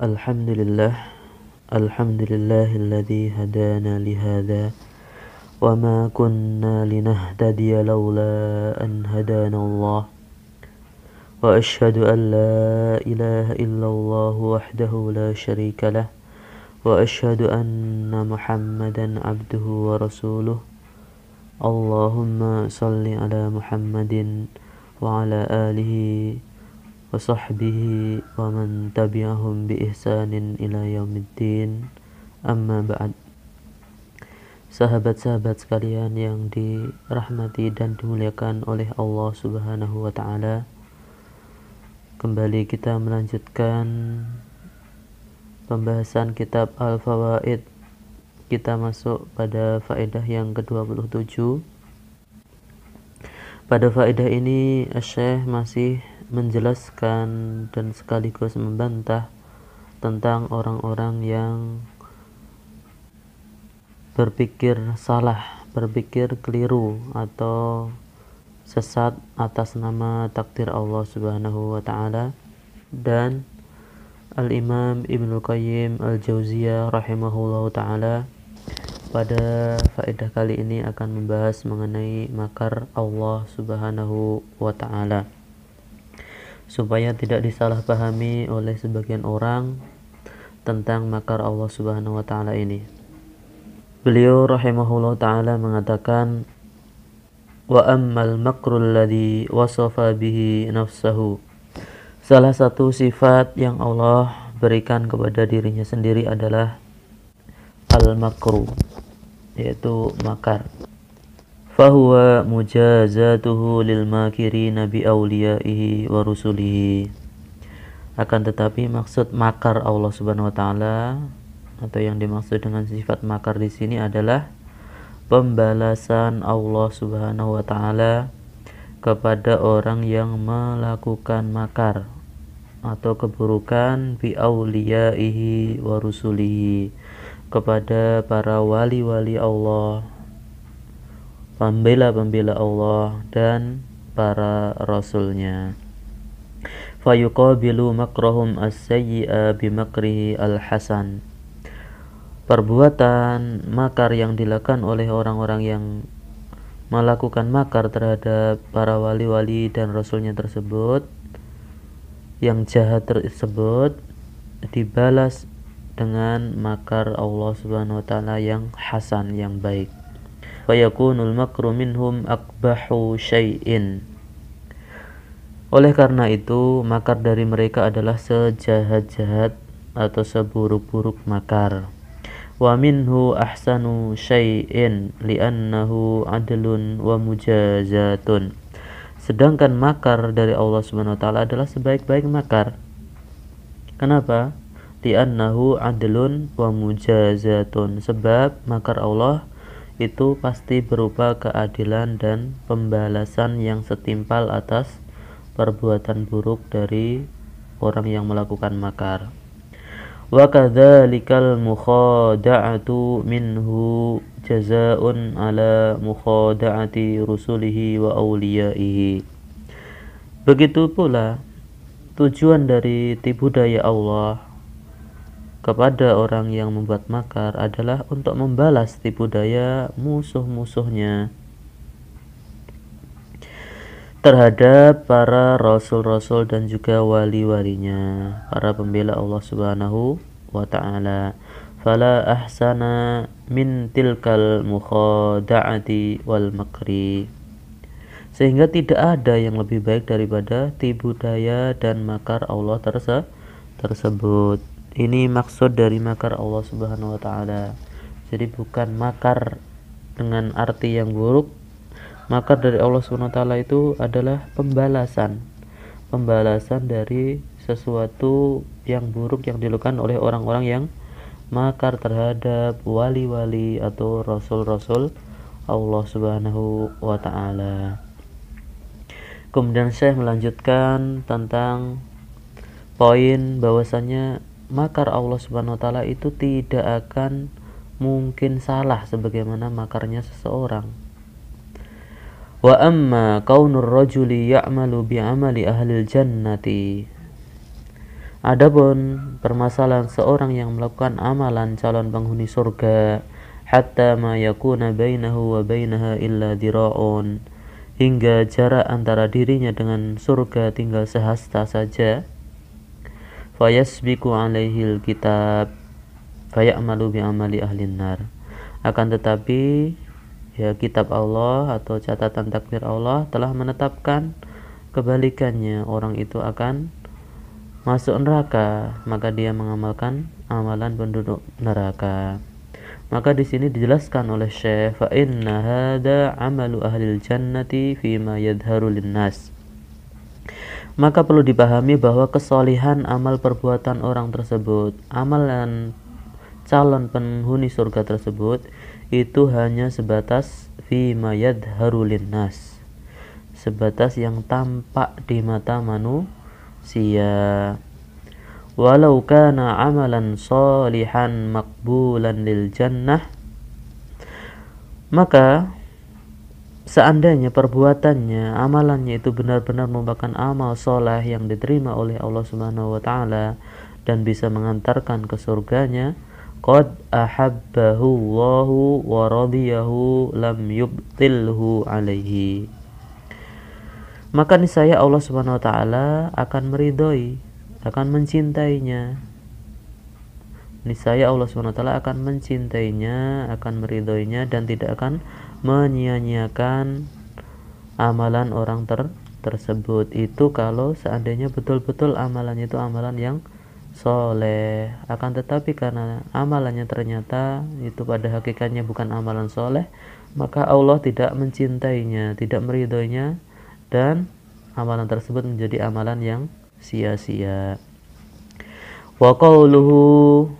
Alhamdulillah, alhamdulillahilladzi hadana lihada wa ma kunna linahtadiya laula an hadana Allah wa ashhadu an la ilaha illallah wahdahu la syarika lah wa ashhadu anna Muhammadan abduhu wa rasuluh. Allahumma salli ala Muhammadin wa ala alihi wa sahbihi wa man tabi'ahum bi ihsanin ila yaumiddin. Amma ba'd. Sahabat-sahabat sekalian yang dirahmati dan dimuliakan oleh Allah Subhanahu wa taala, kembali kita melanjutkan pembahasan kitab Al-Fawaid. Kita masuk pada faedah yang ke-27. Pada faedah ini Syekh masih menjelaskan dan sekaligus membantah tentang orang-orang yang berpikir salah, berpikir keliru atau sesat atas nama takdir Allah Subhanahu wa taala. Dan Al-Imam Ibnu Qayyim Al-Jauziyah rahimahullahu taala pada faedah kali ini akan membahas mengenai makar Allah Subhanahu wa taala, supaya tidak disalahpahami oleh sebagian orang tentang makar Allah Subhanahu wa taala ini. Beliau rahimahullah taala mengatakan, wa ammal makrul ladzi wasafa bihi nafsahu. Salah satu sifat yang Allah berikan kepada dirinya sendiri adalah al-makru, yaitu makar. Fahuwa mujazatuhu lil makirina bi awliyaihi wa rusulihi. Akan tetapi maksud makar Allah Subhanahu wa taala atau yang dimaksud dengan sifat makar di sini adalah pembalasan Allah Subhanahu wa taala kepada orang yang melakukan makar atau keburukan bi awliyaihi wa rusulihi, kepada para wali-wali Allah, pembela-pembela Allah dan para rasulnya. Fayuqabilu makrahum as-sayyi'a bimakrihi al-hasan. Perbuatan makar yang dilakukan oleh orang-orang yang melakukan makar terhadap para wali-wali dan rasulnya tersebut, yang jahat tersebut, dibalas dengan makar Allah Subhanahu wa taala yang hasan, yang baik. Wa yakunul makru minhum aqbahu syai'in. Oleh karena itu, makar dari mereka adalah sejahat-jahat atau seburuk-buruk makar. Wa minhu ahsanu syai'in li'annahu adlun wa mujazatun. Sedangkan makar dari Allah Subhanahu wa taala adalah sebaik-baik makar. Kenapa? Li'annahu adlun wa mujazatun. Sebab makar Allah itu pasti berupa keadilan dan pembalasan yang setimpal atas perbuatan buruk dari orang yang melakukan makar. Wa kadzalikal mukhada'atu minhu jazaa'un ala mukhada'ati rusulihi wa awliyaihi. Begitu pula tujuan dari tipu daya Allah kepada orang yang membuat makar adalah untuk membalas tipu daya musuh-musuhnya terhadap para rasul-rasul dan juga wali-walinya, para pembela Allah Subhanahu wa ta'ala. Fala ahsana min tilkal mukhada'ati wal makri. Sehingga tidak ada yang lebih baik daripada tipu daya dan makar Allah tersebut. Ini maksud dari makar Allah Subhanahu wa taala. Jadi bukan makar dengan arti yang buruk. Makar dari Allah Subhanahu wa taala itu adalah pembalasan dari sesuatu yang buruk yang dilakukan oleh orang-orang yang makar terhadap wali-wali atau rasul-rasul Allah Subhanahu wa taala. Kemudian saya melanjutkan tentang poin bahwasanya makar Allah Subhanahu wa taala itu tidak akan mungkin salah sebagaimana makarnya seseorang. Wa amma kaunur rajuli ya'malu bi'amali ahlil jannati. Adapun permasalahan seorang yang melakukan amalan calon penghuni surga hatta ma yakuna bainahu wa bainaha illa dira'un, hingga jarak antara dirinya dengan surga tinggal sehasta saja, fayasbiqu alaihil kitab fayamalu bi'amali ahlin nar, akan tetapi ya kitab Allah atau catatan takdir Allah telah menetapkan kebalikannya, orang itu akan masuk neraka, maka dia mengamalkan amalan penduduk neraka. Maka di sini dijelaskan oleh Syekh, fa inna hada amalu ahlil jannati fima yadharu linnas. Maka perlu dipahami bahwa kesolihan amal perbuatan orang tersebut, amalan calon penghuni surga tersebut, itu hanya sebatas fima yadharu linnas, sebatas yang tampak di mata manusia. Walau kana amalan salihan makbulan lil jannah, maka seandainya perbuatannya, amalannya itu benar-benar merupakan amal soleh yang diterima oleh Allah Subhanahu wa taala dan bisa mengantarkan ke surganya, qad ahabbahu Allahu wa radiyahu lam yubtilhu alaihi, maka niscaya Allah Subhanahu wa taala akan meridhoi, akan mencintainya. Niscaya Allah Subhanahu wa taala akan mencintainya, akan meridhoinya, dan tidak akan menyia-nyiakan amalan orang tersebut. Itu kalau seandainya betul-betul amalannya itu amalan yang soleh. Akan tetapi karena amalannya ternyata itu pada hakikatnya bukan amalan soleh, maka Allah tidak mencintainya, tidak meridhoinya, dan amalan tersebut menjadi amalan yang sia-sia. Wa qawluhu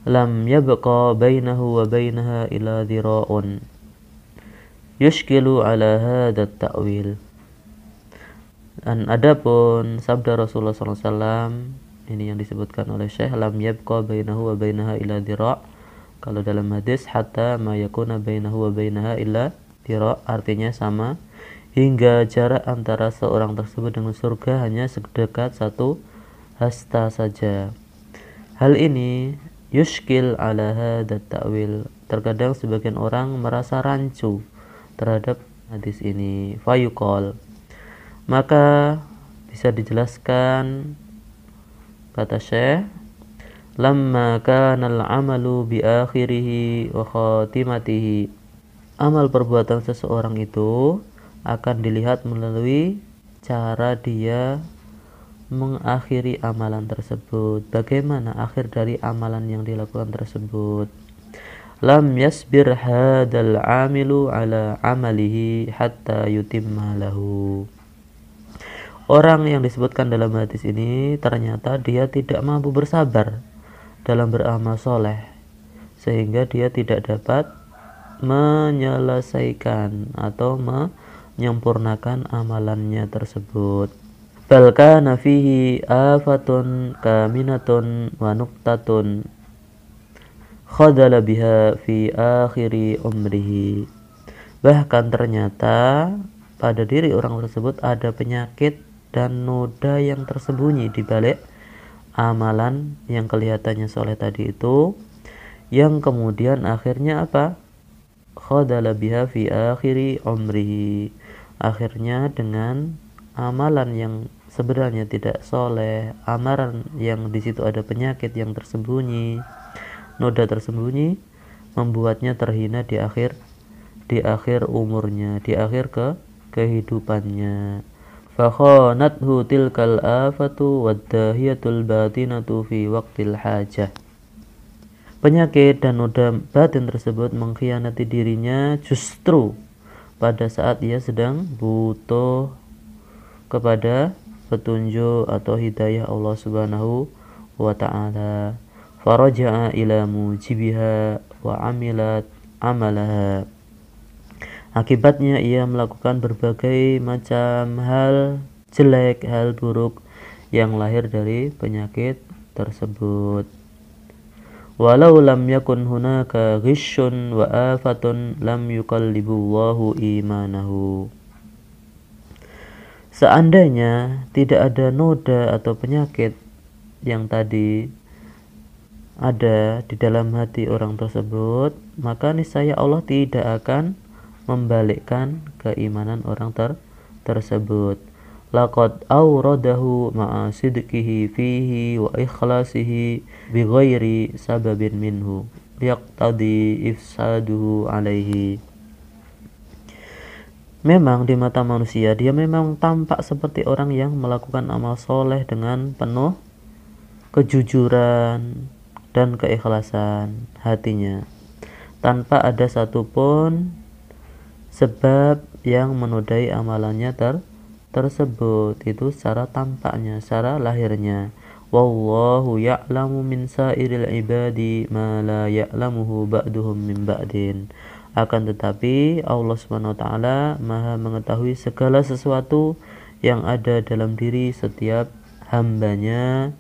lam yabqa bainahu wa bainaha ila dhira'un yushkilu ala hadha ta'wil. Dan adapun sabda Rasulullah SAW ini yang disebutkan oleh Syekh, lam yabqa bainahu wa bainaha ila dhira', kalau dalam hadis hatta ma yakuna bainahu wa bainaha illa dhira', artinya sama, hingga jarak antara seorang tersebut dengan surga hanya sedekat satu hasta saja. Hal ini yushkil ala hadha ta'wil, terkadang sebagian orang merasa rancu terhadap hadis ini. Fayuqal, maka bisa dijelaskan, kata Syekh, lamma kana al-amalu bi akhirihi wa khatimatihi, amal perbuatan seseorang itu akan dilihat melalui cara dia mengakhiri amalan tersebut. Bagaimana akhir dari amalan yang dilakukan tersebut? Lam yasbir hadal amilu ala amalihi hatta yutimma lahu. Orang yang disebutkan dalam hadis ini ternyata dia tidak mampu bersabar dalam beramal soleh, sehingga dia tidak dapat menyelesaikan atau menyempurnakan amalannya tersebut. Bal kana fihi afatun kaminatun wa nuqtatun khadala biha fi akhiri umrihi. Bahkan ternyata pada diri orang tersebut ada penyakit dan noda yang tersembunyi di balik amalan yang kelihatannya soleh tadi itu, yang kemudian akhirnya apa? Khadala biha fi akhiri umrihi, akhirnya dengan amalan yang sebenarnya tidak soleh, amalan yang di situ ada penyakit yang tersembunyi, noda tersembunyi, membuatnya terhina di akhir umurnya, di akhir kehidupannya. Fakhanathu tilkal afatu waddahiyatul batinatu fi waqtil hajah. Penyakit dan noda batin tersebut mengkhianati dirinya justru pada saat ia sedang butuh kepada petunjuk atau hidayah Allah Subhanahu wa ta'ala. Faraja'a ila mujibiha wa amilat amalaha. Akibatnya ia melakukan berbagai macam hal jelek, hal buruk yang lahir dari penyakit tersebut. Walau lam yakun hunaka ghishun wa afatun lam yuqallibullahu imanahu. Seandainya tidak ada noda atau penyakit yang tadi ada di dalam hati orang tersebut, maka niscaya Allah tidak akan membalikkan keimanan orang tersebut. Laqad awradahu ma'a sidqihi fihi wa ikhlasihi bighairi sababin minhu yaqtadi ifsaduhu alaihi. Memang di mata manusia dia memang tampak seperti orang yang melakukan amal soleh dengan penuh kejujuran dan keikhlasan hatinya, tanpa ada satupun sebab yang menodai amalannya tersebut. Itu secara tampaknya, secara lahirnya. Wallahu ya'lamu min sa'iril ibadi ma la ya'lamuhu ba'duhum min ba'din. Akan tetapi Allah Subhanahu wa taala Maha mengetahui segala sesuatu yang ada dalam diri setiap hambanya,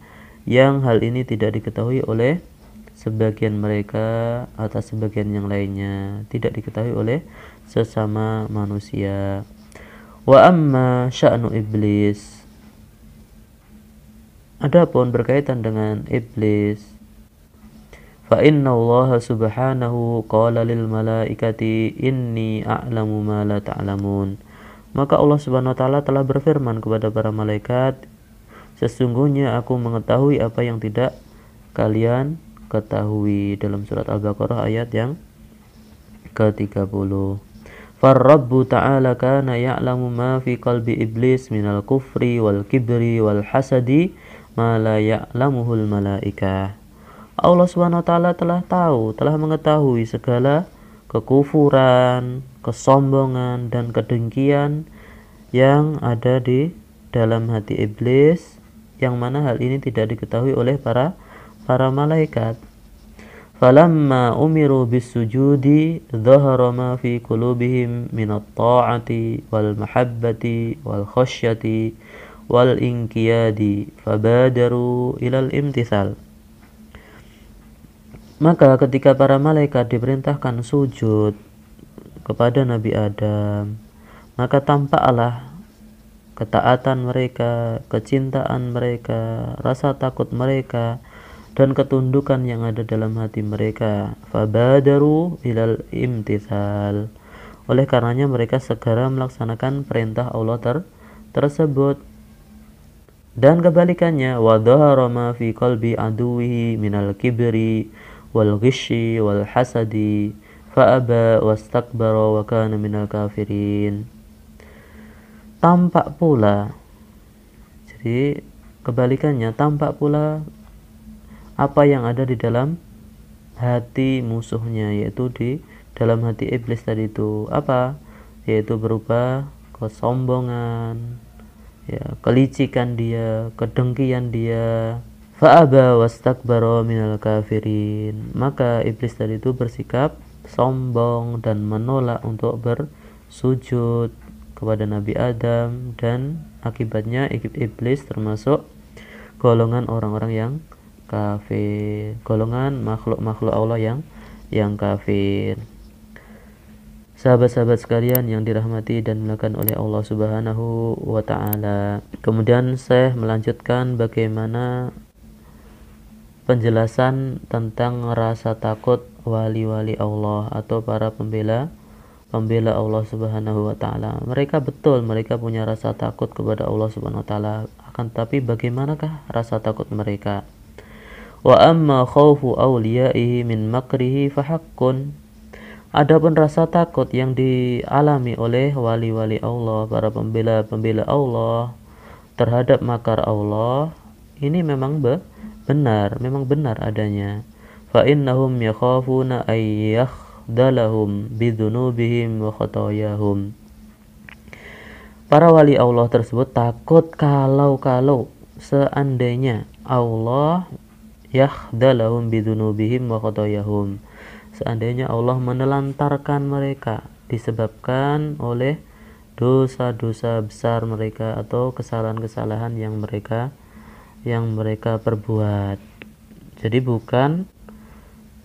yang hal ini tidak diketahui oleh sebagian mereka atas sebagian yang lainnya, tidak diketahui oleh sesama manusia. Wa amma sya'nu iblis, adapun berkaitan dengan iblis, fa inna Allah subhanahu qala lil malaikati inni a'lamu ma la ta'lamun. Maka Allah Subhanahu wa taala telah berfirman kepada para malaikat, sesungguhnya aku mengetahui apa yang tidak kalian ketahui, dalam surat Al-Baqarah ayat yang ke-30. Farrabbu ta'ala kana ya'lamu ma fi qalbi iblis minal kufri wal kibri wal hasadi ma la ya'lamuhul malaikah. Allah Subhanahu wa taala telah tahu, telah mengetahui segala kekufuran, kesombongan dan kedengkian yang ada di dalam hati iblis, yang mana hal ini tidak diketahui oleh para malaikat. Falamma umiru bisujudi dhahara ma fi qulubihim minat ta'ati wal mahabbati wal khasyati wal inqiyadi fabadaru ilal imtithal. Maka ketika para malaikat diperintahkan sujud kepada Nabi Adam, maka tampaklah ketaatan mereka, kecintaan mereka, rasa takut mereka, dan ketundukan yang ada dalam hati mereka. Fabadaru ilal imtithal. Oleh karenanya mereka segera melaksanakan perintah Allah tersebut. Dan kebalikannya, wa dhahara ma fi qalbi aduwihi minal kibri wal ghishi wal hasadi fa aba wastakbara wa kana minal kafirin. Tampak pula, jadi kebalikannya, tampak pula apa yang ada di dalam hati musuhnya, yaitu di dalam hati iblis tadi itu apa? Yaitu berupa kesombongan, ya, kelicikan dia, kedengkian dia. Fa'aba wastakbara minal kafirin. Maka iblis tadi itu bersikap sombong dan menolak untuk bersujud kepada Nabi Adam, dan akibatnya iblis termasuk golongan orang-orang yang kafir, golongan makhluk-makhluk Allah yang kafir. Sahabat-sahabat sekalian yang dirahmati dan dimuliakan oleh Allah Subhanahu wa taala. Kemudian saya melanjutkan bagaimana penjelasan tentang rasa takut wali-wali Allah atau para pembela Allah Subhanahu wa taala. Mereka betul, mereka punya rasa takut kepada Allah Subhanahu wa taala. Akan tapi bagaimanakah rasa takut mereka? Wa amma khaufu awliyaihi min makrihi fahaqqun. Adapun rasa takut yang dialami oleh wali-wali Allah, para pembela Allah terhadap makar Allah, ini memang benar adanya. Fa innahum yakhafuna ay yakhdalahum bidzunubihim wa khatayahum. Para wali Allah tersebut takut kalau seandainya Allah yakhdalahum bidzunubihim wa khatayahum, seandainya Allah menelantarkan mereka disebabkan oleh dosa-dosa besar mereka atau kesalahan-kesalahan yang mereka perbuat. Jadi bukan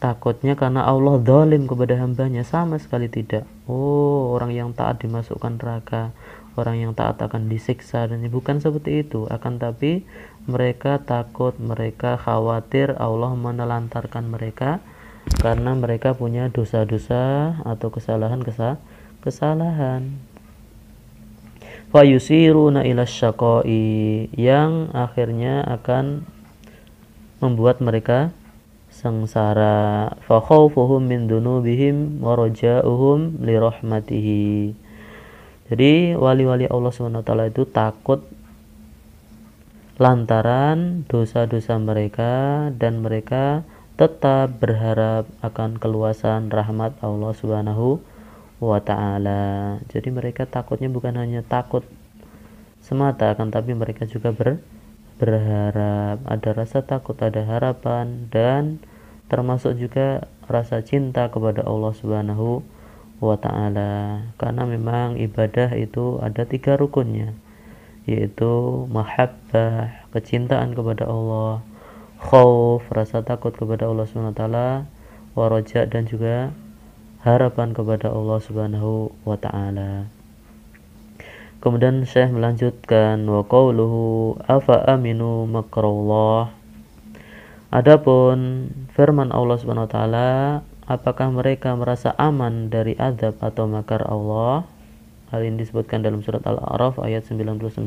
takutnya karena Allah zalim kepada hambanya, sama sekali tidak. Oh, orang yang taat dimasukkan neraka, orang yang taat akan disiksa, dan bukan seperti itu, akan tapi mereka takut, mereka khawatir Allah menelantarkan mereka karena mereka punya dosa-dosa atau kesalahan. Fayusiruna ila syaqai, yang akhirnya akan membuat mereka sengsara. Fa khaufuhum min dunubihim wa raja'uhum li rahmatihi. Jadi wali-wali Allah SWT itu takut lantaran dosa-dosa mereka, dan mereka tetap berharap akan keluasan rahmat Allah Subhanahu wa ta'ala. Jadi mereka takutnya bukan hanya takut semata, akan tapi mereka juga berharap, ada rasa takut, ada harapan, dan termasuk juga rasa cinta kepada Allah Subhanahu wa ta'ala. Karena memang ibadah itu ada 3 rukunnya, yaitu mahabbah, kecintaan kepada Allah, khauf, rasa takut kepada Allah Subhanahu wa ta'ala, waraja, dan juga harapan kepada Allah Subhanahu wa ta'ala. Kemudian Syekh melanjutkan, wa qauluhu afa aminu makrallah. Adapun firman Allah Subhanahu wa taala, apakah mereka merasa aman dari azab atau makar Allah? Hal ini disebutkan dalam surat Al-A'raf ayat 99.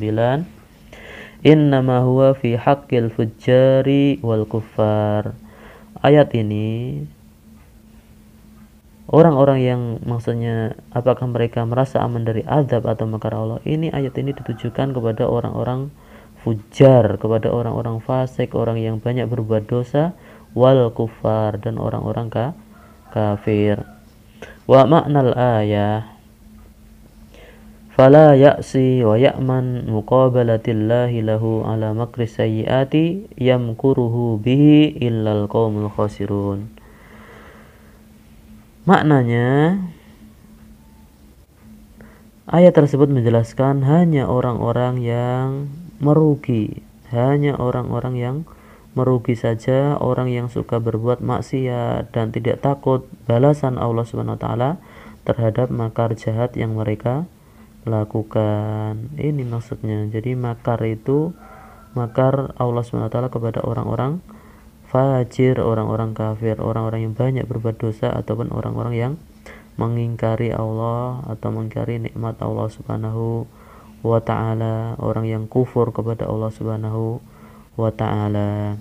Innama huwa fi haqqil fujjari wal kuffar. Ayat ini, orang-orang yang, maksudnya apakah mereka merasa aman dari azab atau makar Allah, ini ayat ini ditujukan kepada orang-orang fujar, kepada orang-orang fasik, orang yang banyak berbuat dosa, wal kufar, dan orang-orang kafir. Wa ma'nal ayah fala ya'si wa ya'man muqabalatillahi lahu ala makri sayyiati yamkuruhu bihi illal qaumul khasirun. Maknanya, ayat tersebut menjelaskan hanya orang-orang yang merugi, hanya orang-orang yang merugi saja, orang yang suka berbuat maksiat dan tidak takut balasan Allah Subhanahu wa taala terhadap makar jahat yang mereka lakukan. Ini maksudnya. Jadi makar itu makar Allah Subhanahu wa taala kepada orang-orang fajir, orang-orang kafir, orang-orang yang banyak berbuat dosa, ataupun orang-orang yang mengingkari Allah atau mengingkari nikmat Allah Subhanahu wa ta'ala, orang yang kufur kepada Allah Subhanahu wa ta'ala.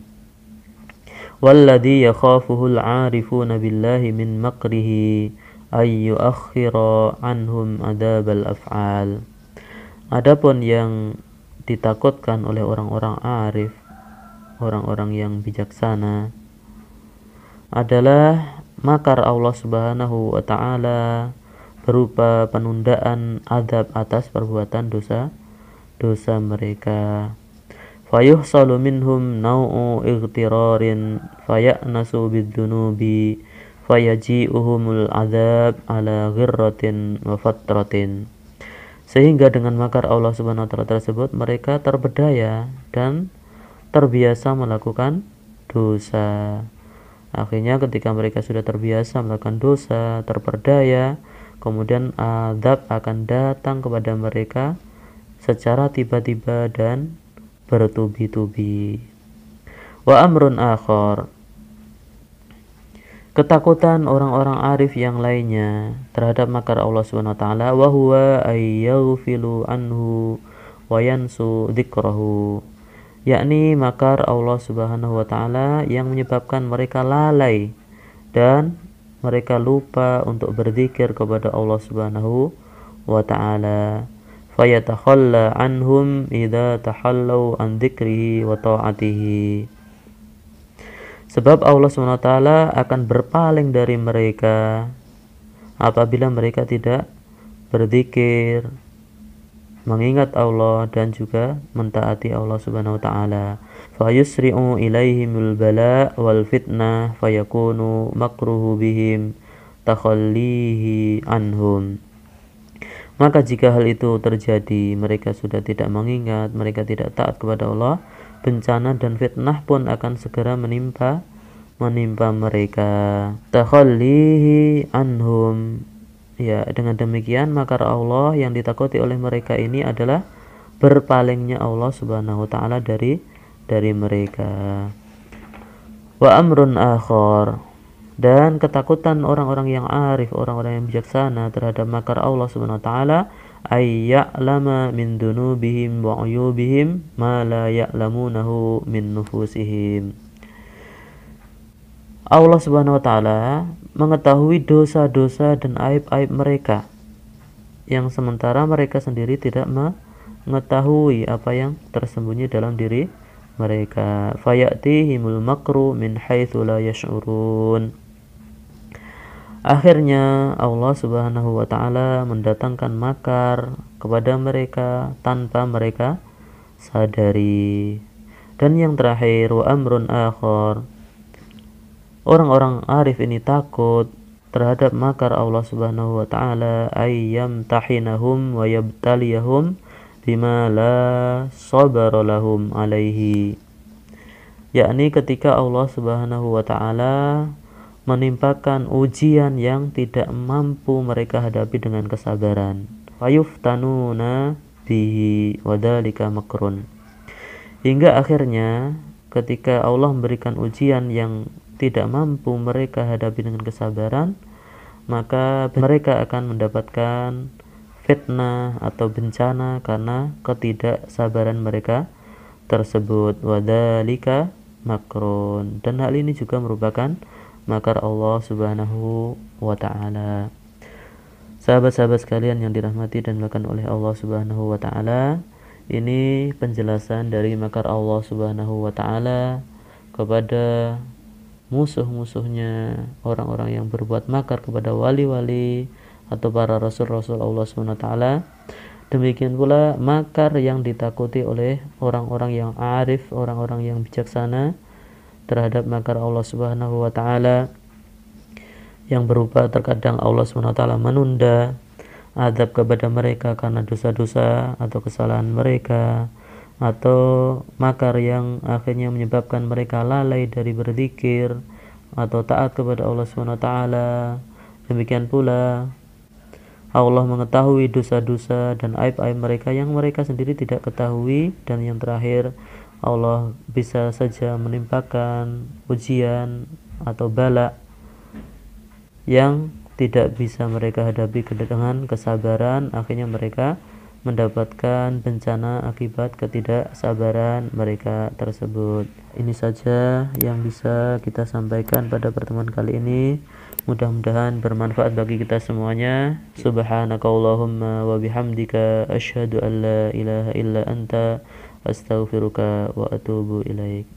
Walladhi yakhafuhu al-'arifuna billahi min makrihi ay yuakhkhira anhum adabal af'al. Adapun yang ditakutkan oleh orang-orang arif, orang-orang yang bijaksana, adalah makar Allah Subhanahu wa ta'ala berupa penundaan azab atas perbuatan dosa mereka. Fayuhsalu minhum naw'u ightirarin faya'nasu bidzunubi fayaji'uhumul azab ala ghirratin wa fatratin. Sehingga dengan makar Allah Subhanahu wa ta'ala tersebut mereka terberdaya dan terbiasa melakukan dosa. Akhirnya ketika mereka sudah terbiasa melakukan dosa, terperdaya, kemudian azab akan datang kepada mereka secara tiba-tiba dan bertubi-tubi. Wa amrun akhar, ketakutan orang-orang arif yang lainnya terhadap makar Allah Subhanahu wa taala, wa huwa ayyaghfilu anhu wa yansu dzikrahu, yakni makar Allah Subhanahu wa taala yang menyebabkan mereka lalai dan mereka lupa untuk berzikir kepada Allah Subhanahu wa taala. Fayatakhalla anhum idza tahallau an dzikrihi wa ta'atihi. Sebab Allah Subhanahu wa taala akan berpaling dari mereka apabila mereka tidak berzikir, mengingat Allah, dan juga mentaati Allah Subhanahu wa taala. Fa yusri'u ilaihimul bala wal fitnah fayakunu makruhu bihim takhallihi anhum. Maka jika hal itu terjadi, mereka sudah tidak mengingat, mereka tidak taat kepada Allah, bencana dan fitnah pun akan segera menimpa mereka. Takhallihi anhum, Ya, dengan demikian makar Allah yang ditakuti oleh mereka ini adalah berpalingnya Allah Subhanahu wa taala dari mereka. Wa amrun akhar, dan ketakutan orang-orang yang arif, orang-orang yang bijaksana terhadap makar Allah Subhanahu wa taala, ay ya'lama min dunubihim wa uyubihim ma la ya'lamunahu min nufusihim. Allah Subhanahu wa taala mengetahui dosa-dosa dan aib-aib mereka yang sementara mereka sendiri tidak mengetahui apa yang tersembunyi dalam diri mereka. Fayatihimul makru min haitsu la yash'urun. Akhirnya Allah Subhanahu wa taala mendatangkan makar kepada mereka tanpa mereka sadari. Dan yang terakhir, wa amrun akhar, orang-orang arif ini takut terhadap makar Allah Subhanahu wa taala, ayyam tahinahum wa yabtaliyahum bima la sabara lahum alaihi, yakni ketika Allah Subhanahu wa taala menimpakan ujian yang tidak mampu mereka hadapi dengan kesabaran. Fayuftanuna bihi wadzalika makrun, hingga akhirnya ketika Allah memberikan ujian yang tidak mampu mereka hadapi dengan kesabaran, maka mereka akan mendapatkan fitnah atau bencana karena ketidaksabaran mereka tersebut. Wadzalika makrun, dan hal ini juga merupakan makar Allah Subhanahu wa taala. Sahabat-sahabat sekalian yang dirahmati dan dimuliakan oleh Allah Subhanahu wa taala, ini penjelasan dari makar Allah Subhanahu wa taala kepada musuh-musuhnya, orang-orang yang berbuat makar kepada wali-wali atau para rasul-rasul Allah Subhanahu wa taala. Demikian pula makar yang ditakuti oleh orang-orang yang arif, orang-orang yang bijaksana terhadap makar Allah Subhanahu wa taala, yang berupa terkadang Allah Subhanahu wa taala menunda azab kepada mereka karena dosa-dosa atau kesalahan mereka, atau makar yang akhirnya menyebabkan mereka lalai dari berzikir atau taat kepada Allah Subhanahu wa taala. Demikian pula Allah mengetahui dosa-dosa dan aib-aib mereka yang mereka sendiri tidak ketahui. Dan yang terakhir, Allah bisa saja menimpakan ujian atau bala yang tidak bisa mereka hadapi dengan kesabaran, akhirnya mereka mendapatkan bencana akibat ketidaksabaran mereka tersebut. Ini saja yang bisa kita sampaikan pada pertemuan kali ini. Mudah-mudahan bermanfaat bagi kita semuanya. Subhanakallahumma wa bihamdika asyhadu an la ilaha illa anta astaghfiruka wa atubu ilaik.